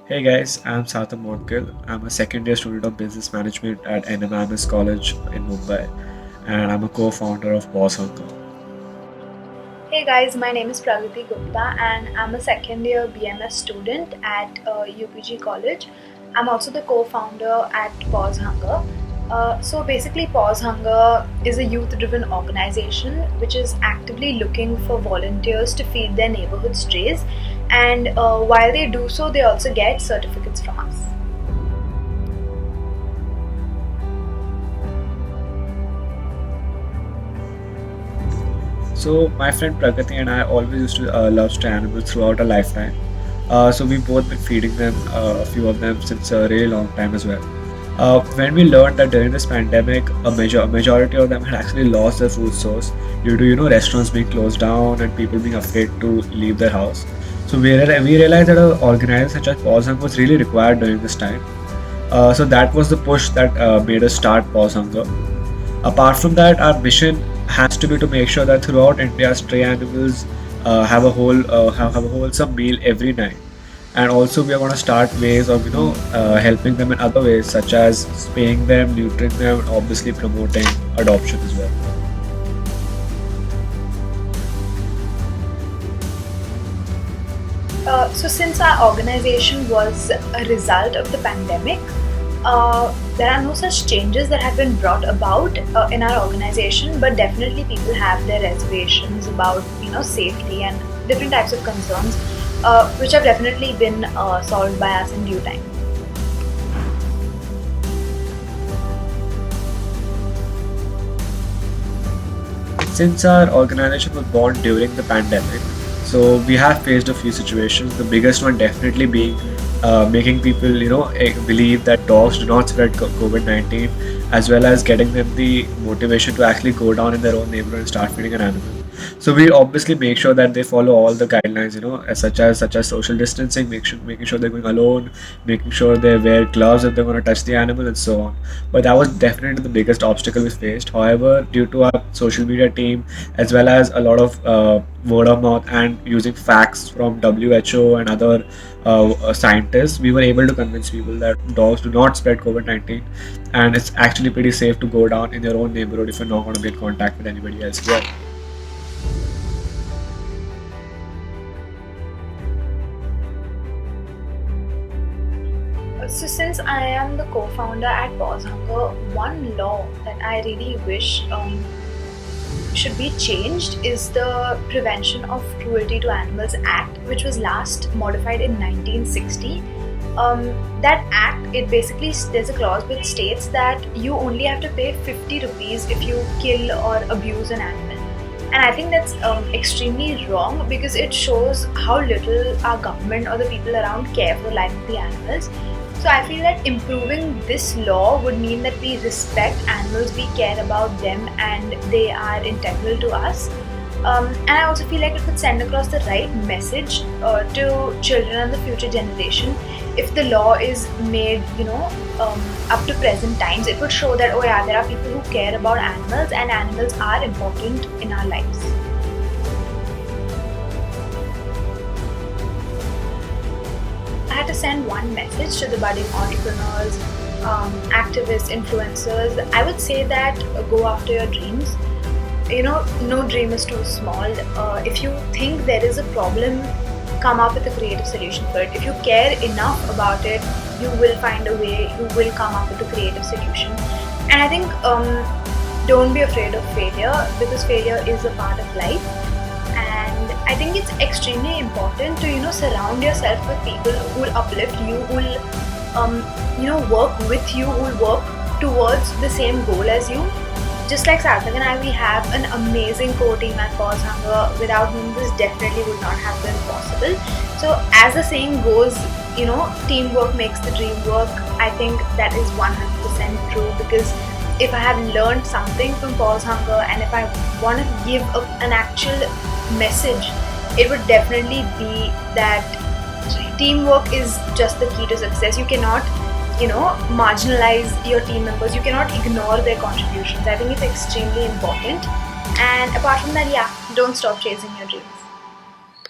Hey guys, I'm Satham Monkil. I'm a second year student of business management at NMIMS College in Mumbai, and I'm a co founder of Boss Hunger. Hey guys, my name is Pragati Gupta and I'm a second year BMS student at UPG College. I'm also the co-founder at Pause Hunger. So basically, Pause Hunger is a youth-driven organization which is actively looking for volunteers to feed their neighborhood strays, and while they do so, they also get certificates from us. So, my friend Pragati and I always used to love stray animals throughout our lifetime. So, we've both been feeding them, a few of them, since a really long time as well. When we learned that during this pandemic, a majority of them had actually lost their food source due to restaurants being closed down and people being afraid to leave their house. So we realized that an organization such as Pause Hunger was really required during this time. So that was the push that made us start Pause Hunger. Apart from that, our mission has to be to make sure that throughout India, stray animals have a wholesome meal every night. And also, we are going to start ways of helping them in other ways, such as spaying them, neutering them, and obviously promoting adoption as well. So since our organization was a result of the pandemic, there are no such changes that have been brought about in our organization, but definitely people have their reservations about safety and different types of concerns, which have definitely been solved by us in due time. Since our organization was born during the pandemic, so we have faced a few situations. The biggest one definitely being making people, believe that dogs do not spread COVID-19, as well as getting them the motivation to actually go down in their own neighborhood and start feeding an animal. So we obviously make sure that they follow all the guidelines, such as social distancing, making sure they're going alone, making sure they wear gloves if they're going to touch the animal, and so on. But that was definitely the biggest obstacle we faced. However, due to our social media team, as well as a lot of word of mouth and using facts from WHO and other scientists, we were able to convince people that dogs do not spread COVID-19, and it's actually pretty safe to go down in your own neighborhood if you're not going to be in contact with anybody else here. So since I am the co-founder at Pause Hunger, one law that I really wish should be changed is the Prevention of Cruelty to Animals Act, which was last modified in 1960. That act, it basically there's a clause which states that you only have to pay 50 rupees if you kill or abuse an animal. And I think that's extremely wrong because it shows how little our government or the people around care for the life of the animals. So I feel that improving this law would mean that we respect animals, we care about them, and they are integral to us. And I also feel like it would send across the right message to children and the future generation. If the law is made, up to present times, it would show that, oh yeah, there are people who care about animals and animals are important in our lives. I had to send one message to the budding entrepreneurs, activists, influencers. I would say that go after your dreams. No dream is too small. If you think there is a problem, come up with a creative solution for it. If you care enough about it, you will find a way, you will come up with a creative solution. And I think don't be afraid of failure because failure is a part of life. And I think it's extremely important to surround yourself with people who will uplift you, who will work with you, who will work towards the same goal as you. Just like Sarthak and I, we have an amazing core team at Pause Hunger, without whom this definitely would not have been possible. So, as the saying goes, teamwork makes the dream work. I think that is 100% true because if I have learned something from Pause Hunger and if I want to give an actual message, it would definitely be that teamwork is just the key to success. You cannot marginalize your team members, you cannot ignore their contributions. I think it's extremely important, and apart from that, yeah, don't stop chasing your dreams.